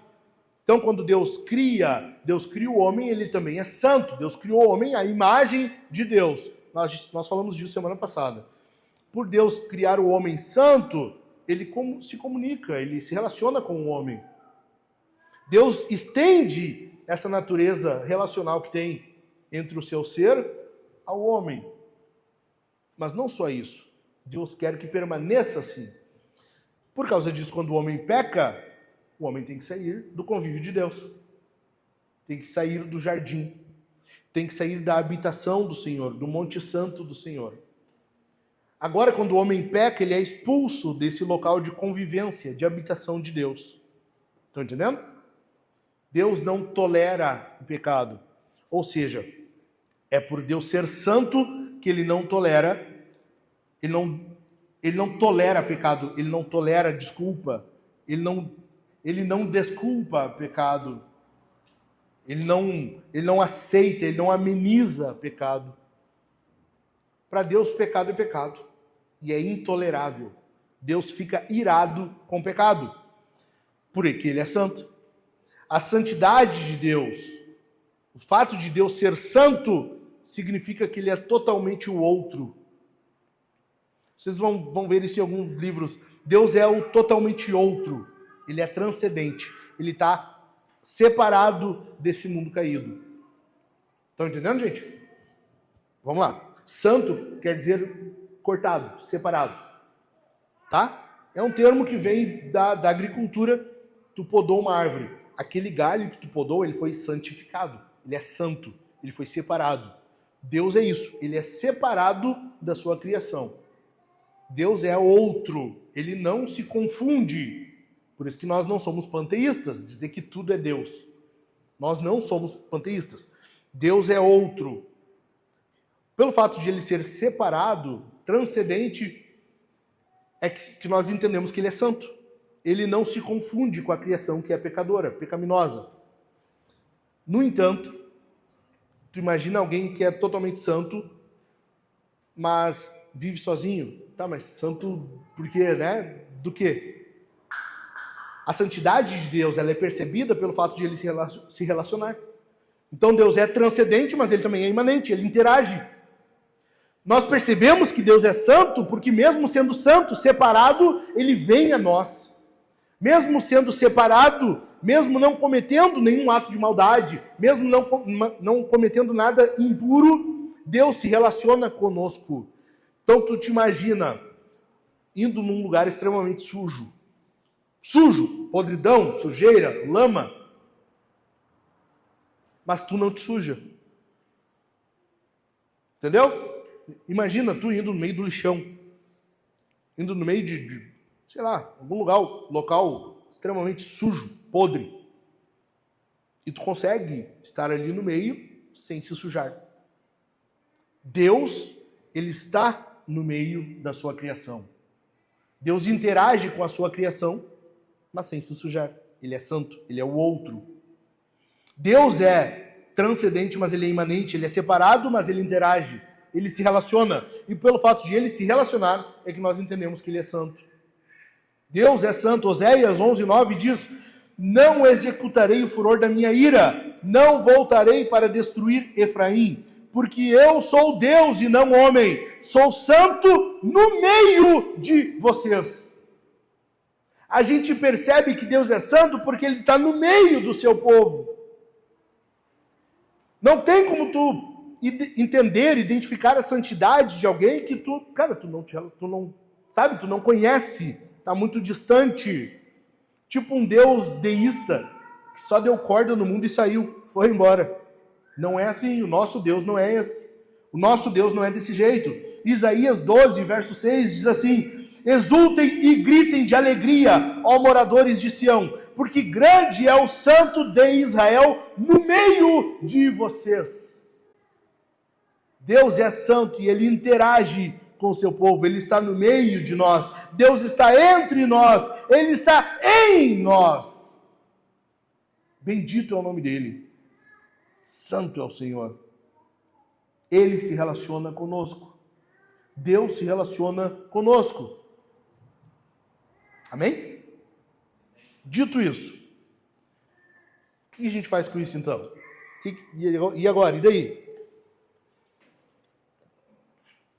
Então, quando Deus cria o homem, ele também é santo. Deus criou o homem à imagem de Deus. Nós falamos disso semana passada. Por Deus criar o homem santo, ele se comunica, ele se relaciona com o homem. Deus estende essa natureza relacional que tem entre o seu ser ao homem. Mas não só isso. Deus quer que permaneça assim. Por causa disso, quando o homem peca, o homem tem que sair do convívio de Deus. Tem que sair do jardim. Tem que sair da habitação do Senhor, do Monte Santo do Senhor. Agora, quando o homem peca, ele é expulso desse local de convivência, de habitação de Deus. Estão entendendo? Deus não tolera o pecado. Ou seja, é por Deus ser santo que ele não tolera, ele não tolera pecado, ele não tolera desculpa, ele não desculpa pecado, ele não aceita, ele não ameniza pecado. Para Deus, pecado é pecado e é intolerável. Deus fica irado com o pecado, porque ele é santo. A santidade de Deus, o fato de Deus ser santo, significa que ele é totalmente o outro. Vocês vão ver isso em alguns livros. Deus é o totalmente outro. Ele é transcendente. Ele está separado desse mundo caído. Estão entendendo, gente? Vamos lá. Santo quer dizer cortado, separado. Tá? É um termo que vem da agricultura. Tu podou uma árvore. Aquele galho que tu podou, ele foi santificado. Ele é santo. Ele foi separado. Deus é isso. Ele é separado da sua criação. Deus é outro. Ele não se confunde. Por isso que nós não somos panteístas. Dizer que tudo é Deus. Nós não somos panteístas. Deus é outro. Pelo fato de ele ser separado, transcendente, é que nós entendemos que ele é santo. Ele não se confunde com a criação que é pecadora, pecaminosa. No entanto, tu imagina alguém que é totalmente santo, mas vive sozinho. Tá, mas santo por quê, né? Do quê? A santidade de Deus, ela é percebida pelo fato de ele se relacionar. Então Deus é transcendente, mas ele também é imanente, ele interage. Nós percebemos que Deus é santo porque mesmo sendo santo, separado, ele vem a nós. Mesmo sendo separado, mesmo não cometendo nenhum ato de maldade, mesmo não cometendo nada impuro, Deus se relaciona conosco. Então tu te imagina indo num lugar extremamente sujo. Sujo, podridão, sujeira, lama. Mas tu não te suja. Entendeu? Imagina tu indo no meio do lixão. Indo no meio de sei lá, algum local extremamente sujo, podre. E tu consegue estar ali no meio sem se sujar. Deus, ele está no meio da sua criação. Deus interage com a sua criação, mas sem se sujar. Ele é santo, ele é o outro. Deus é transcendente, mas ele é imanente. Ele é separado, mas ele interage. Ele se relaciona. E pelo fato de ele se relacionar, é que nós entendemos que ele é santo. Deus é santo. Oséias 11:9 diz: não executarei o furor da minha ira, não voltarei para destruir Efraim, porque eu sou Deus e não homem, sou santo no meio de vocês. A gente percebe que Deus é santo porque ele está no meio do seu povo. Não tem como tu entender, identificar a santidade de alguém que tu não conhece, está muito distante. Tipo um Deus deísta, que só deu corda no mundo e saiu, foi embora. Não é assim, o nosso Deus não é esse. O nosso Deus não é desse jeito. Isaías 12, verso 6 diz assim: exultem e gritem de alegria, ó moradores de Sião, porque grande é o santo de Israel no meio de vocês. Deus é santo e ele interage com o seu povo, ele está no meio de nós. Deus está entre nós, ele está em nós. Bendito é o nome dele. Santo é o Senhor. Ele se relaciona conosco. Deus se relaciona conosco. Amém? Dito isso, que a gente faz com isso então? E agora? E daí?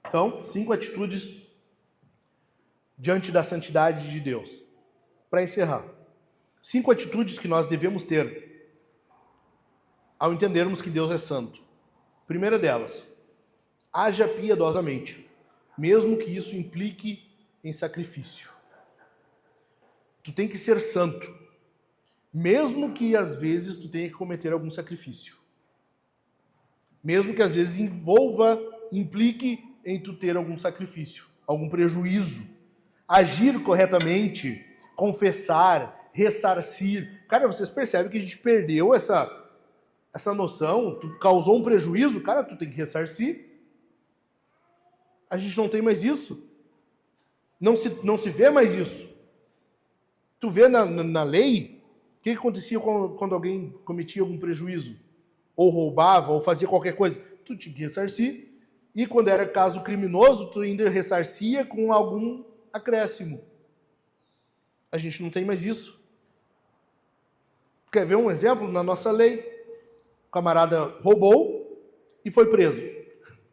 Então, 5 atitudes diante da santidade de Deus. Para encerrar, 5 atitudes que nós devemos ter ao entendermos que Deus é santo. Primeira delas, haja piedosamente, mesmo que isso implique em sacrifício. Tu tem que ser santo, mesmo que às vezes tu tenha que cometer algum sacrifício. Mesmo que às vezes implique em tu ter algum sacrifício, algum prejuízo. Agir corretamente, confessar, ressarcir. Cara, vocês percebem que a gente perdeu essa noção, tu causou um prejuízo, cara, tu tem que ressarcir. A gente não tem mais isso. Não se vê mais isso. Tu vê na lei, o que acontecia quando alguém cometia algum prejuízo? Ou roubava, ou fazia qualquer coisa. Tu tinha que ressarcir. E quando era caso criminoso, tu ainda ressarcia com algum acréscimo. A gente não tem mais isso. Quer ver um exemplo? Na nossa lei, o camarada roubou e foi preso.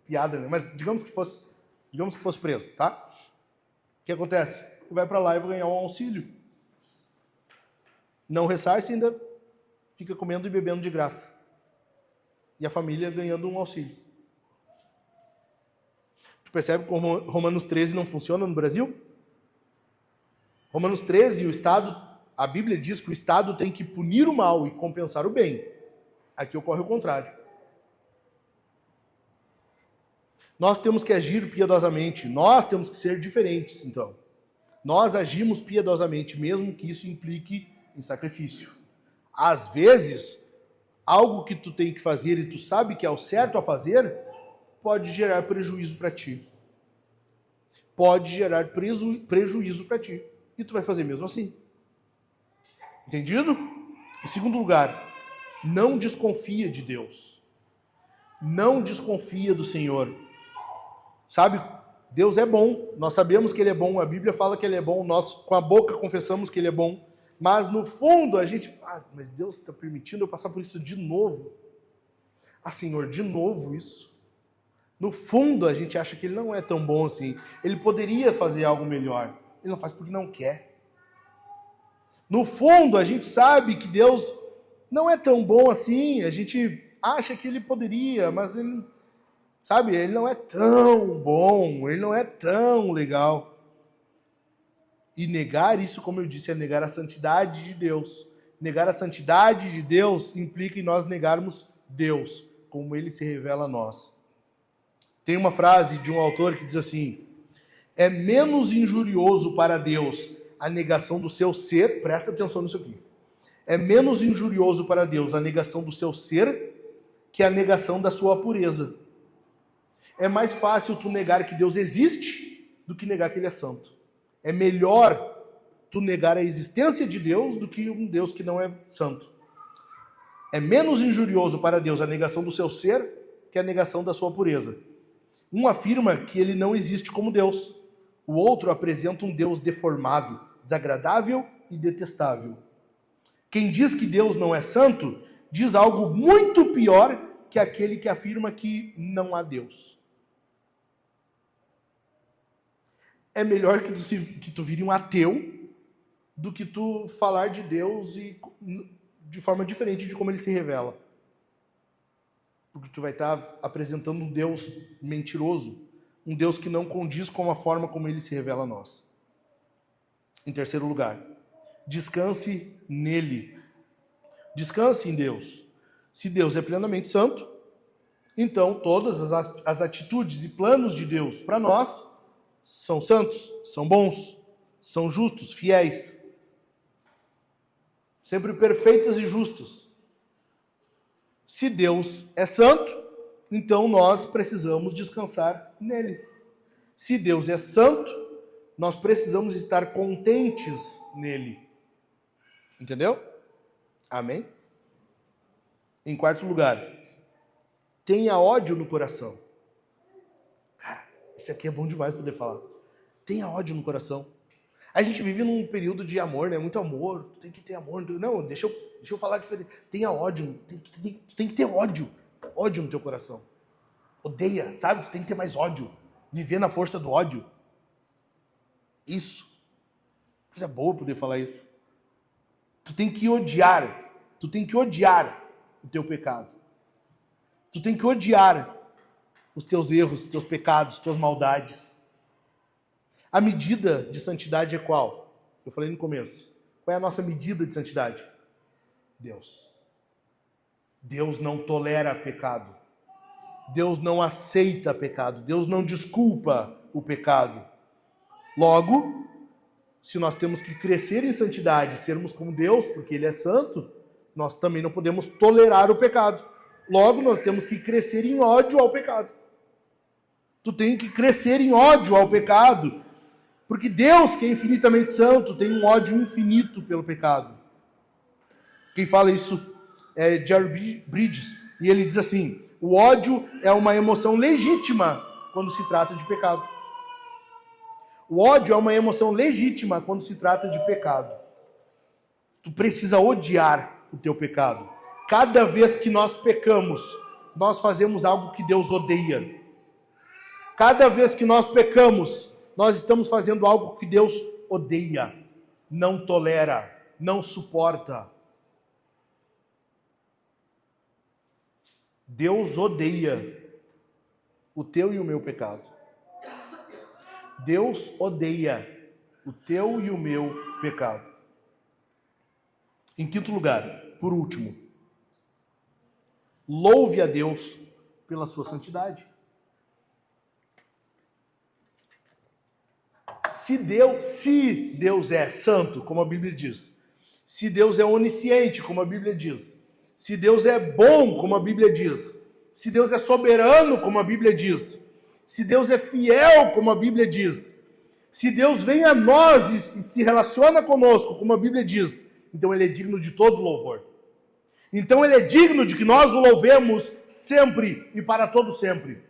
Piada, né? Mas digamos que fosse preso, tá? O que acontece? Ele vai para lá e vai ganhar um auxílio. Não ressarce, ainda fica comendo e bebendo de graça. E a família ganhando um auxílio. Tu percebe como Romanos 13 não funciona no Brasil? Romanos 13, a Bíblia diz que o Estado tem que punir o mal e compensar o bem. Aqui ocorre o contrário. Nós temos que agir piedosamente, nós temos que ser diferentes, então. Nós agimos piedosamente, mesmo que isso implique em sacrifício. Às vezes, algo que tu tem que fazer e tu sabe que é o certo a fazer, pode gerar prejuízo para ti. Pode gerar prejuízo para ti. E tu vai fazer mesmo assim. Entendido? Em segundo lugar, não desconfia de Deus. Não desconfia do Senhor. Sabe, Deus é bom. Nós sabemos que Ele é bom. A Bíblia fala que Ele é bom. Nós com a boca confessamos que Ele é bom. Mas no fundo a gente... mas Deus está permitindo eu passar por isso de novo. Senhor, de novo isso. No fundo a gente acha que Ele não é tão bom assim. Ele poderia fazer algo melhor. Ele não faz porque não quer. No fundo a gente sabe que Deus não é tão bom assim. A gente acha que Ele poderia, mas Ele... sabe, Ele não é tão bom. Ele não é tão legal. E negar isso, como eu disse, é negar a santidade de Deus. Negar a santidade de Deus implica em nós negarmos Deus, como Ele se revela a nós. Tem uma frase de um autor que diz assim: é menos injurioso para Deus a negação do seu ser, presta atenção nisso aqui, é menos injurioso para Deus a negação do seu ser que a negação da sua pureza. É mais fácil tu negar que Deus existe do que negar que Ele é santo. É melhor tu negar a existência de Deus do que um Deus que não é santo. É menos injurioso para Deus a negação do seu ser que a negação da sua pureza. Um afirma que Ele não existe como Deus. O outro apresenta um Deus deformado, desagradável e detestável. Quem diz que Deus não é santo, diz algo muito pior que aquele que afirma que não há Deus. É melhor que tu vire um ateu do que tu falar de Deus de forma diferente de como Ele se revela. Porque tu vai estar apresentando um Deus mentiroso, um Deus que não condiz com a forma como Ele se revela a nós. Em terceiro lugar, descanse nele. Descanse em Deus. Se Deus é plenamente santo, então todas as atitudes e planos de Deus para nós são santos, são bons, são justos, fiéis, sempre perfeitas e justas. Se Deus é santo, então nós precisamos descansar nele. Se Deus é santo, nós precisamos estar contentes nele. Entendeu? Amém? Em quarto lugar, tenha ódio no coração. Cara, isso aqui é bom demais poder falar. Tenha ódio no coração. A gente vive num período de amor, né? Muito amor, tu tem que ter amor. Não, deixa eu falar diferente. Tenha ódio, tu tem que ter ódio. Ódio no teu coração. Odeia, sabe? Tu tem que ter mais ódio. Viver na força do ódio. Isso. Coisa boa poder falar isso. Tu tem que odiar. Tu tem que odiar o teu pecado. Tu tem que odiar os teus erros, os teus pecados, as tuas maldades. A medida de santidade é qual? Eu falei no começo. Qual é a nossa medida de santidade? Deus. Deus não tolera pecado. Deus não aceita pecado. Deus não desculpa o pecado. Logo, se nós temos que crescer em santidade, sermos como Deus, porque Ele é santo, nós também não podemos tolerar o pecado. Logo, nós temos que crescer em ódio ao pecado. Tu tem que crescer em ódio ao pecado, porque Deus, que é infinitamente santo, tem um ódio infinito pelo pecado. Quem fala isso é Jerry Bridges, e ele diz assim: o ódio é uma emoção legítima quando se trata de pecado. O ódio é uma emoção legítima quando se trata de pecado. Tu precisa odiar o teu pecado. Cada vez que nós pecamos, nós fazemos algo que Deus odeia. Cada vez que nós pecamos, nós estamos fazendo algo que Deus odeia, não tolera, não suporta. Deus odeia o teu e o meu pecado. Deus odeia o teu e o meu pecado. Em quinto lugar, por último, louve a Deus pela sua santidade. Se Deus é santo, como a Bíblia diz, se Deus é onisciente, como a Bíblia diz, se Deus é bom, como a Bíblia diz, se Deus é soberano, como a Bíblia diz, se Deus é fiel, como a Bíblia diz, se Deus vem a nós e se relaciona conosco, como a Bíblia diz, então Ele é digno de todo louvor. Então Ele é digno de que nós o louvemos sempre e para todo sempre.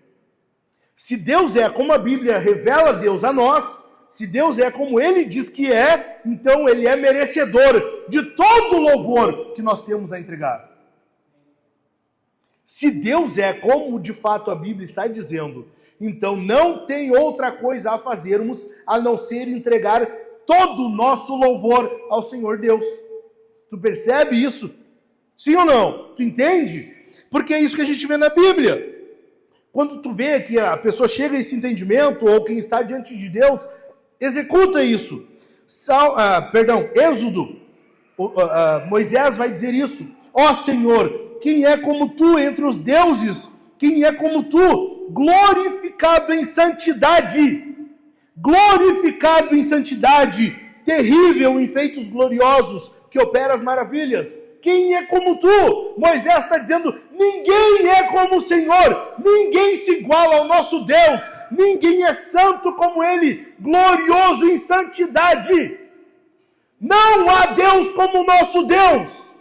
Se Deus é como a Bíblia revela Deus a nós, se Deus é como Ele diz que é, então Ele é merecedor de todo o louvor que nós temos a entregar. Se Deus é como de fato a Bíblia está dizendo, então não tem outra coisa a fazermos a não ser entregar todo o nosso louvor ao Senhor Deus. Tu percebe isso? Sim ou não? Tu entende? Porque é isso que a gente vê na Bíblia. Quando tu vê que a pessoa chega a esse entendimento, ou quem está diante de Deus, executa isso. Êxodo, Moisés vai dizer isso. Ó Senhor, quem é como tu entre os deuses? Quem é como tu? Glorificado em santidade. Glorificado em santidade. Terrível em feitos gloriosos, que opera as maravilhas. Quem é como tu? Moisés está dizendo, ninguém é como o Senhor, ninguém se iguala ao nosso Deus, ninguém é santo como Ele, glorioso em santidade. Não há Deus como o nosso Deus.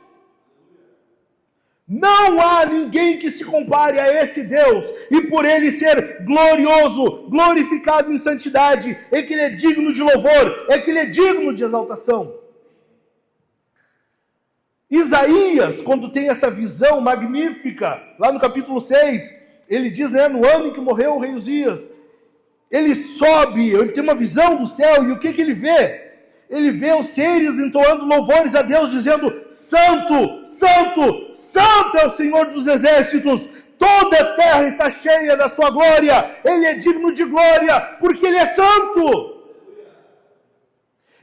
Não há ninguém que se compare a esse Deus, e por Ele ser glorioso, glorificado em santidade, é que Ele é digno de louvor, é que Ele é digno de exaltação. Isaías, quando tem essa visão magnífica, lá no capítulo 6, ele diz, no ano em que morreu o rei Uzias, ele sobe, ele tem uma visão do céu, e o que ele vê? Ele vê os seres entoando louvores a Deus, dizendo, Santo, Santo, Santo é o Senhor dos exércitos, toda a terra está cheia da sua glória, Ele é digno de glória, porque Ele é santo.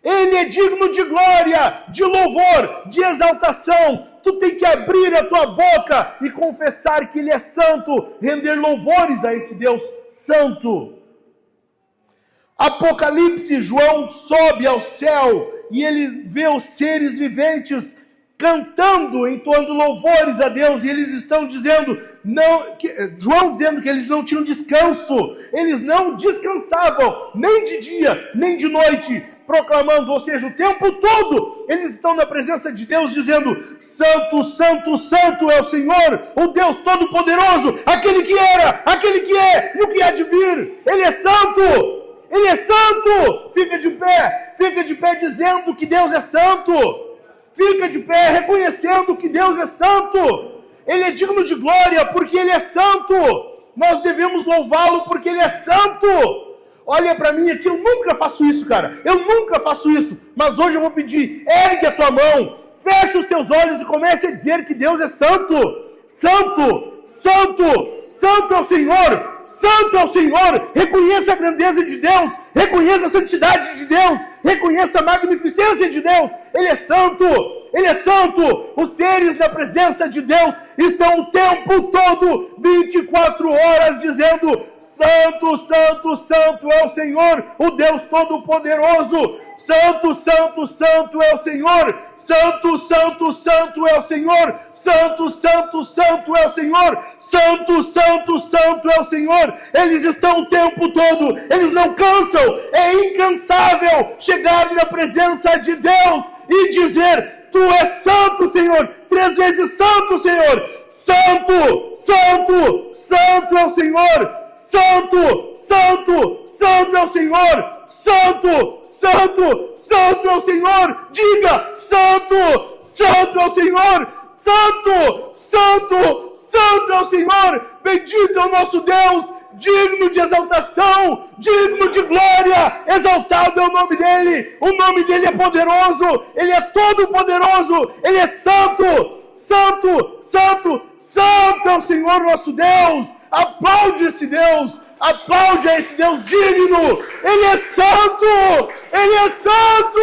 Ele é digno de glória, de louvor, de exaltação. Tu tem que abrir a tua boca e confessar que Ele é santo, render louvores a esse Deus santo. Apocalipse, João sobe ao céu e ele vê os seres viventes cantando, entoando louvores a Deus, e eles estão dizendo, João dizendo que eles não tinham descanso, eles não descansavam, nem de dia, nem de noite, proclamando, ou seja, o tempo todo, eles estão na presença de Deus dizendo, Santo, Santo, Santo é o Senhor, o Deus Todo-Poderoso, aquele que era, aquele que é e o que há de vir, Ele é santo. Ele é santo! Fica de pé dizendo que Deus é santo. Fica de pé reconhecendo que Deus é santo. Ele é digno de glória porque Ele é santo. Nós devemos louvá-lo porque Ele é santo. Olha para mim aqui, eu nunca faço isso, cara. Eu nunca faço isso. Mas hoje eu vou pedir, ergue a tua mão, fecha os teus olhos e comece a dizer que Deus é santo. Santo, santo, santo é o Senhor. Santo é o Senhor. Reconheça a grandeza de Deus. Reconheça a santidade de Deus. Reconheça a magnificência de Deus. Ele é santo. Ele é santo. Os seres na presença de Deus estão o tempo todo, 24 horas, dizendo: Santo, santo, santo é o Senhor, o Deus Todo-Poderoso. Santo, santo, santo é o Senhor. Santo, santo, santo é o Senhor. Santo, santo, santo é o Senhor. Santo, santo, santo é o Senhor. Eles estão o tempo todo, eles não cansam. É incansável chegar na presença de Deus e dizer: Tu és santo, Senhor. 3 vezes santo, Senhor. Santo, santo, santo é o Senhor. Santo, santo, santo é o Senhor. Santo, santo, santo é o Senhor. Diga: Santo, santo é o Senhor. Santo, santo, santo é o Senhor. Bendito é o nosso Deus, digno de exaltação, digno de glória. Exaltado é o nome dele. O nome dele é poderoso. Ele é todo poderoso. Ele é santo, santo, santo, santo é o Senhor nosso Deus. Aplaude esse Deus. Aplaude a esse Deus digno. Ele é santo. Ele é santo.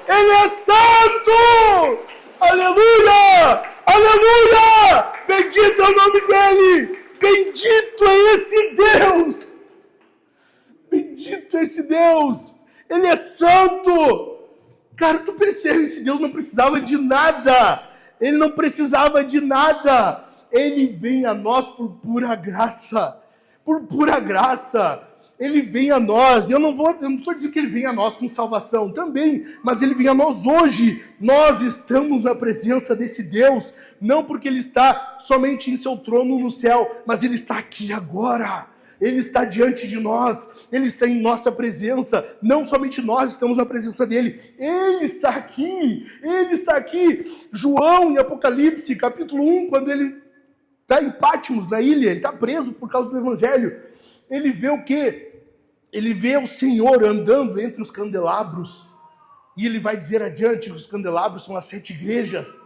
Ele é santo. Aleluia. Aleluia. Bendito é o nome dele. Bendito é esse Deus. Bendito é esse Deus. Ele é santo. Cara, tu percebe, esse Deus não precisava de nada. Ele não precisava de nada. Ele vem a nós por pura graça. Por pura graça. Ele vem a nós. Eu não estou dizendo que ele vem a nós com salvação também, mas ele vem a nós hoje. Nós estamos na presença desse Deus, não porque ele está somente em seu trono no céu, mas ele está aqui agora. Ele está diante de nós, ele está em nossa presença. Não somente nós estamos na presença dele, ele está aqui. Ele está aqui. João, em Apocalipse, capítulo 1, quando ele está em Patmos, na ilha, ele está preso por causa do evangelho. Ele vê o quê? Ele vê o Senhor andando entre os candelabros. E ele vai dizer adiante que os candelabros são as 7 igrejas.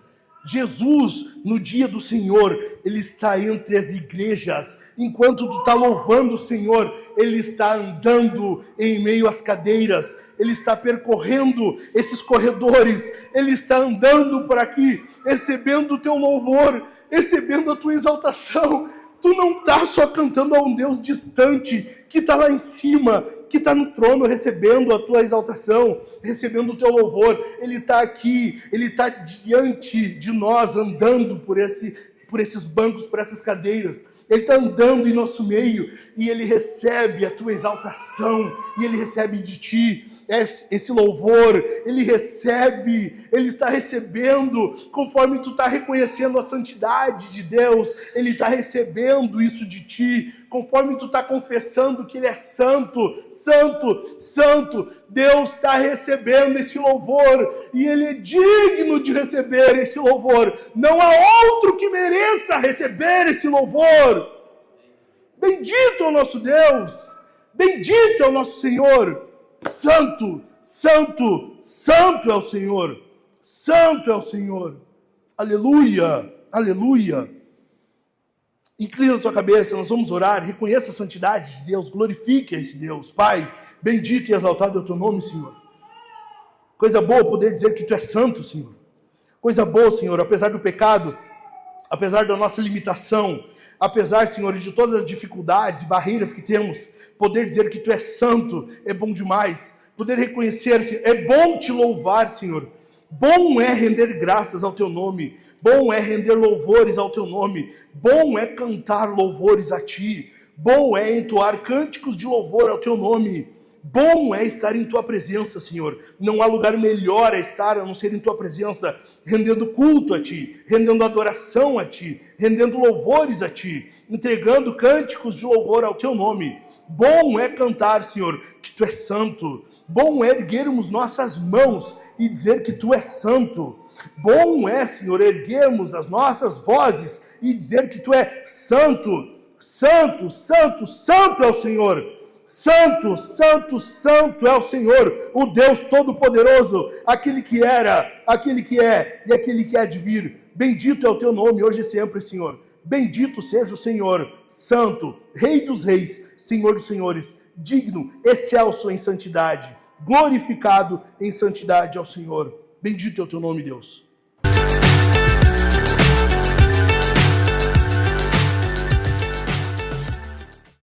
Jesus, no dia do Senhor, ele está entre as igrejas. Enquanto tu está louvando o Senhor, ele está andando em meio às cadeiras. Ele está percorrendo esses corredores. Ele está andando por aqui, recebendo o teu louvor, recebendo a tua exaltação. Tu não está só cantando a um Deus distante, que está lá em cima, que está no trono recebendo a tua exaltação, recebendo o teu louvor. Ele está aqui, ele está diante de nós, andando por esses bancos, por essas cadeiras. Ele está andando em nosso meio e ele recebe a tua exaltação e ele recebe de ti esse louvor. Ele está recebendo conforme tu está reconhecendo a santidade de Deus. Ele está recebendo isso de ti conforme tu está confessando que ele é santo, santo, santo. Deus está recebendo esse louvor e ele é digno de receber esse louvor. Não há outro que mereça receber esse louvor. Bendito é o nosso Deus, bendito é o nosso Senhor. Santo, santo, santo é o Senhor. Santo é o Senhor. Aleluia, aleluia. Inclina a tua cabeça, nós vamos orar. Reconheça a santidade de Deus, glorifique esse Deus. Pai, bendito e exaltado é o teu nome, Senhor. Coisa boa poder dizer que tu és santo, Senhor. Coisa boa, Senhor, apesar do pecado, apesar da nossa limitação, apesar, Senhor, de todas as dificuldades, barreiras que temos, poder dizer que tu és santo é bom demais. Poder reconhecer, é bom te louvar, Senhor. Bom é render graças ao teu nome. Bom é render louvores ao teu nome. Bom é cantar louvores a ti. Bom é entoar cânticos de louvor ao teu nome. Bom é estar em tua presença, Senhor. Não há lugar melhor a estar a não ser em tua presença, rendendo culto a ti, rendendo adoração a ti, rendendo louvores a ti, entregando cânticos de louvor ao teu nome. Bom é cantar, Senhor, que tu és santo. Bom é erguermos nossas mãos e dizer que tu és santo. Bom é, Senhor, erguermos as nossas vozes e dizer que tu és santo. Santo, santo, santo é o Senhor. Santo, santo, santo é o Senhor, o Deus Todo-Poderoso, aquele que era, aquele que é e aquele que há de vir. Bendito é o teu nome hoje e sempre, Senhor. Bendito seja o Senhor, santo, Rei dos reis, Senhor dos senhores, digno, excelso em santidade, glorificado em santidade ao Senhor. Bendito é o teu nome, Deus.